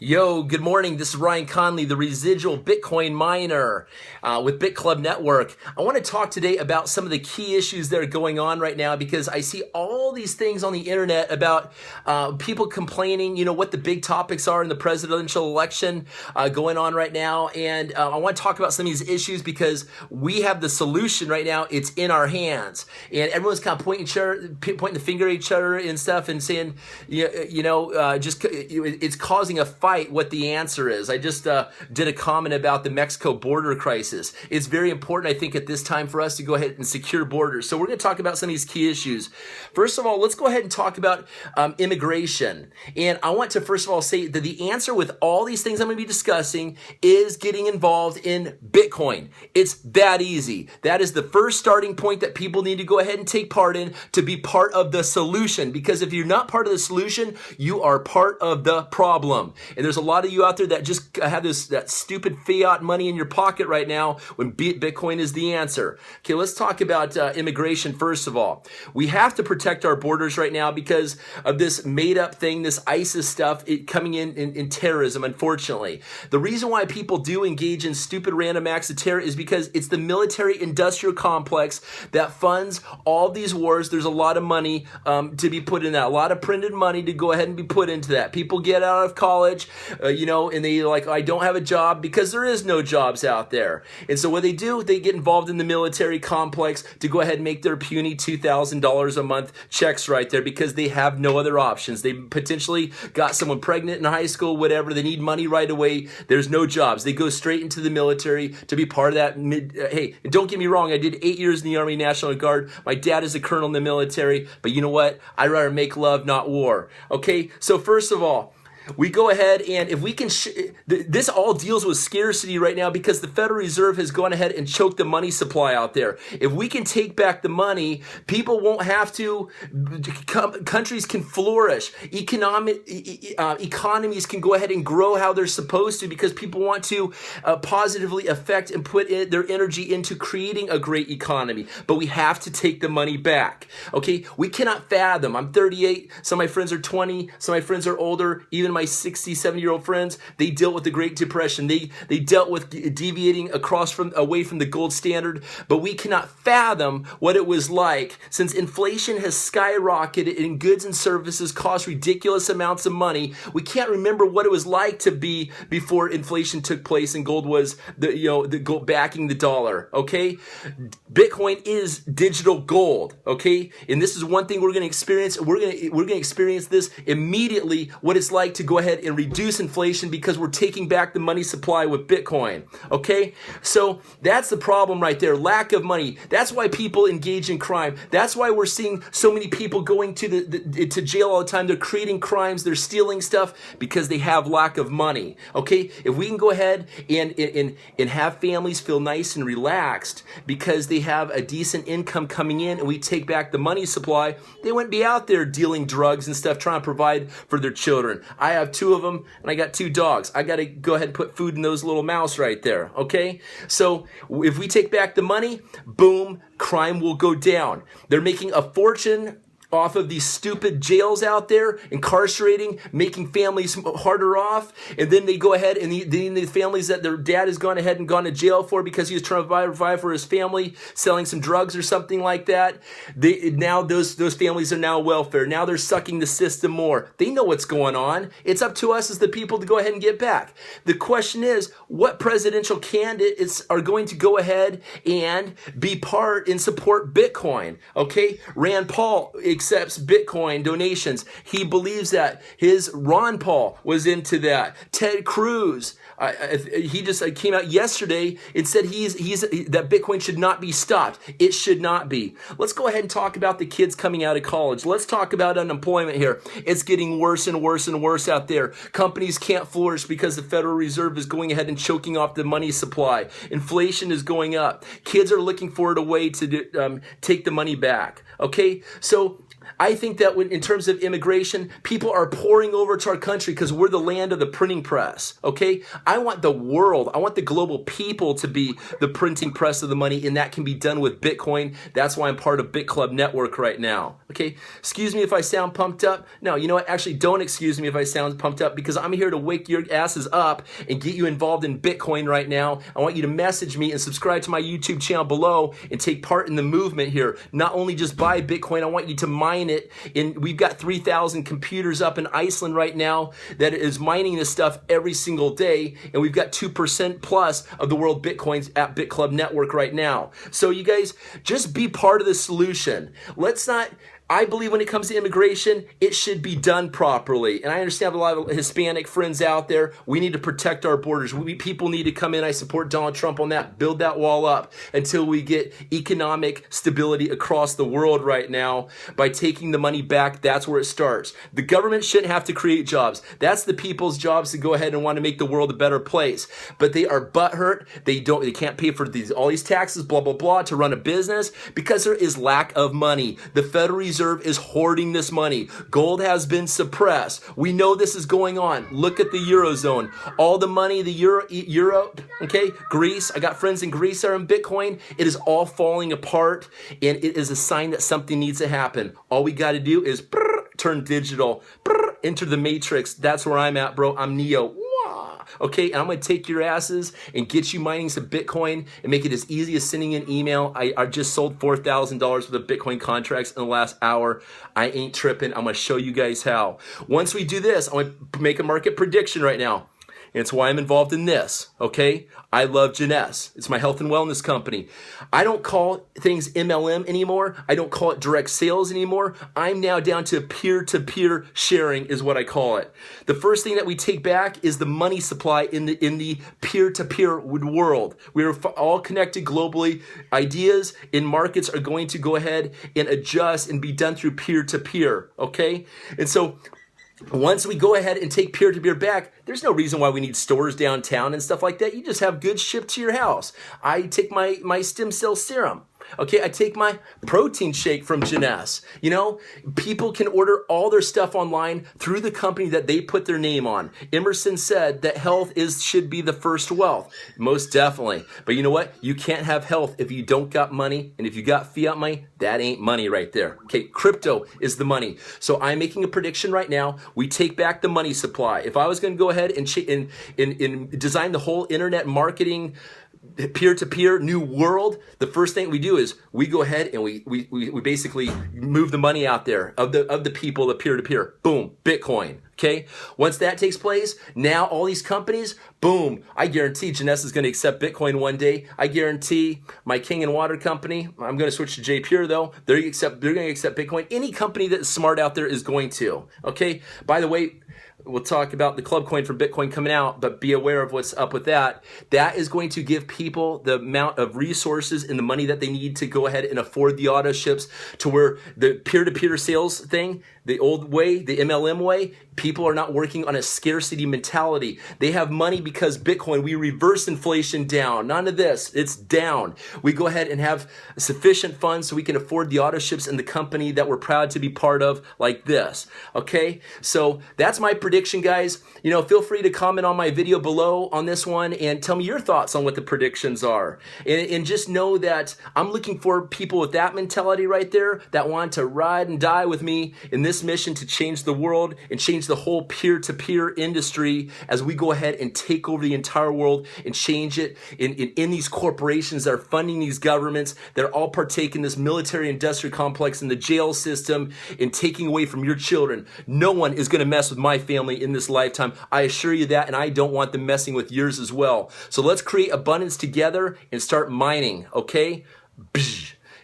Yo, good morning. This is Ryan Conley, the residual Bitcoin miner with BitClub Network. I want to talk today about some of the key issues that are going on right now because I see all these things on the internet about people complaining, what the big topics are in the presidential election going on right now. And I want to talk about some of these issues because we have the solution right now. It's in our hands. And everyone's kind of pointing the finger at each other and stuff and saying, it's causing a fight what the answer is. I just did a comment about the Mexico border crisis. It's very important, I think, at this time for us to go ahead and secure borders. So we're going to talk about some of these key issues. First of all, let's go ahead and talk about immigration. And I want to first of all say that the answer with all these things I'm going to be discussing is getting involved in Bitcoin. It's that easy. That is the first starting point that people need to go ahead and take part in to be part of the solution. Because if you're not part of the solution, you are part of the problem. And there's a lot of you out there that just have that stupid fiat money in your pocket right now when Bitcoin is the answer. Okay, let's talk about immigration first of all. We have to protect our borders right now because of this made up thing, this ISIS stuff coming in terrorism, unfortunately. The reason why people do engage in stupid random acts of terror is because it's the military industrial complex that funds all these wars. There's a lot of money to be put in that, a lot of printed money to go ahead and be put into that. People get out of college, and they like, I don't have a job because there is no jobs out there. And so what they do, they get involved in the military complex to go ahead and make their puny $2,000 a month checks right there because they have no other options. They potentially got someone pregnant in high school, whatever. They need money right away. There's no jobs. They go straight into the military to be part of that. Hey, don't get me wrong. I did 8 years in the Army National Guard. My dad is a colonel in the military, but you know what? I'd rather make love, not war. Okay, so first of all, we go ahead and if we can, this all deals with scarcity right now because the Federal Reserve has gone ahead and choked the money supply out there. If we can take back the money, people won't have to, countries can flourish. Economies can go ahead and grow how they're supposed to because people want to positively affect and put their energy into creating a great economy. But we have to take the money back. Okay, we cannot fathom. I'm 38. Some of my friends are 20. Some of my friends are older. Even my 60, 70-year-old friends, they dealt with the Great Depression. They dealt with deviating away from the gold standard, but we cannot fathom what it was like since inflation has skyrocketed and goods and services cost ridiculous amounts of money. We can't remember what it was like to be before inflation took place and gold was the gold backing the dollar. Okay, Bitcoin is digital gold. Okay, and this is one thing we're going to experience. We're going to experience this immediately. What it's like to go ahead and reduce inflation because we're taking back the money supply with Bitcoin. Okay, so that's the problem right there. Lack of money. That's why people engage in crime. That's why we're seeing so many people going to jail all the time. They're creating crimes. They're stealing stuff because they have lack of money. Okay, if we can go ahead and have families feel nice and relaxed because they have a decent income coming in, and we take back the money supply, they wouldn't be out there dealing drugs and stuff trying to provide for their children. I have 2 of them, and I got 2 dogs. I got to go ahead and put food in those little mouths right there, okay? So if we take back the money, boom, crime will go down. They're making a fortune off of these stupid jails out there, incarcerating, making families harder off, and then they go ahead and the families that their dad has gone ahead and gone to jail for because he was trying to provide for his family, selling some drugs or something like that. Now those families are now welfare. Now they're sucking the system more. They know what's going on. It's up to us as the people to go ahead and get back. The question is, what presidential candidates are going to go ahead and be part and support Bitcoin? Okay, Rand Paul accepts Bitcoin donations. He believes that. Ron Paul was into that. Ted Cruz, he just came out yesterday and said that Bitcoin should not be stopped. It should not be. Let's go ahead and talk about the kids coming out of college. Let's talk about unemployment here. It's getting worse and worse and worse out there. Companies can't flourish because the Federal Reserve is going ahead and choking off the money supply. Inflation is going up. Kids are looking for a way to take the money back. Okay, so I think that in terms of immigration, people are pouring over to our country because we're the land of the printing press, okay? I want the world, I want the global people to be the printing press of the money, and that can be done with Bitcoin. That's why I'm part of BitClub Network right now, okay? Excuse me if I sound pumped up. No, you know what? Actually, don't excuse me if I sound pumped up, because I'm here to wake your asses up and get you involved in Bitcoin right now. I want you to message me and subscribe to my YouTube channel below and take part in the movement here. Not only just buy Bitcoin, I want you to mine it. We've got 3,000 computers up in Iceland right now that is mining this stuff every single day, and we've got 2% plus of the world Bitcoins at BitClub Network right now. So you guys, just be part of the solution. Let's not... I believe when it comes to immigration, it should be done properly. And I understand a lot of Hispanic friends out there. We need to protect our borders. People need to come in. I support Donald Trump on that. Build that wall up until we get economic stability across the world right now. By taking the money back, that's where it starts. The government shouldn't have to create jobs. That's the people's jobs to go ahead and want to make the world a better place. But they are butthurt. They can't pay for all these taxes, blah, blah, blah, to run a business because there is lack of money. The Federal Reserve is hoarding this money. Gold has been suppressed. We know this is going on. Look at the Eurozone. All the money, the Euro, okay? Greece, I got friends in Greece that are in Bitcoin. It is all falling apart, and it is a sign that something needs to happen. All we got to do is turn digital, enter the matrix. That's where I'm at, bro. I'm Neo. Okay, and I'm going to take your asses and get you mining some Bitcoin and make it as easy as sending an email. I just sold $4,000 worth of Bitcoin contracts in the last hour. I ain't tripping. I'm going to show you guys how. Once we do this, I'm going to make a market prediction right now. And it's why I'm involved in this, okay? I love Jeunesse. It's my health and wellness company. I don't call things MLM anymore. I don't call it direct sales anymore. I'm now down to peer-to-peer sharing is what I call it. The first thing that we take back is the money supply in the peer-to-peer world. We are all connected globally. Ideas in markets are going to go ahead and adjust and be done through peer-to-peer, okay? And so once we go ahead and take peer-to-peer back, there's no reason why we need stores downtown and stuff like that. You just have goods shipped to your house. I take my stem cell serum. Okay, I take my protein shake from Jeunesse. You know, people can order all their stuff online through the company that they put their name on. Emerson said that health should be the first wealth. Most definitely. But you know what? You can't have health if you don't got money. And if you got fiat money, that ain't money right there. Okay, crypto is the money. So I'm making a prediction right now. We take back the money supply. If I was going to go ahead and design the whole internet marketing peer-to-peer new world, the first thing we do is we go ahead and we basically move the money out there of the people, the peer-to-peer. Boom, Bitcoin. Okay, once that takes place, now all these companies, boom, I guarantee Jeunesse is going to accept Bitcoin one day. I guarantee my King and Water company, I'm going to switch to JPure though, they're going to accept Bitcoin. Any company that is smart out there is going to. Okay, by the way, we'll talk about the club coin for Bitcoin coming out, but be aware of what's up with that. That is going to give people the amount of resources and the money that they need to go ahead and afford the auto ships, to where the peer-to-peer sales thing, the old way, the MLM way, people are not working on a scarcity mentality. They have money because Bitcoin, we reverse inflation down. None of this, it's down. We go ahead and have sufficient funds so we can afford the auto ships and the company that we're proud to be part of, like this. Okay, so that's my prediction, guys. You know, feel free to comment on my video below on this one and tell me your thoughts on what the predictions are. And just know that I'm looking for people with that mentality right there that want to ride and die with me in this mission to change the world and change the whole peer-to-peer industry as we go ahead and take over the entire world and change it in these corporations that are funding these governments that are all partake in this military industrial complex in the jail system and taking away from your children. No one is going to mess with my family in this lifetime. I assure you that, and I don't want them messing with yours as well. So let's create abundance together and start mining, okay?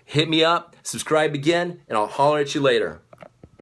Hit me up, subscribe again, and I'll holler at you later.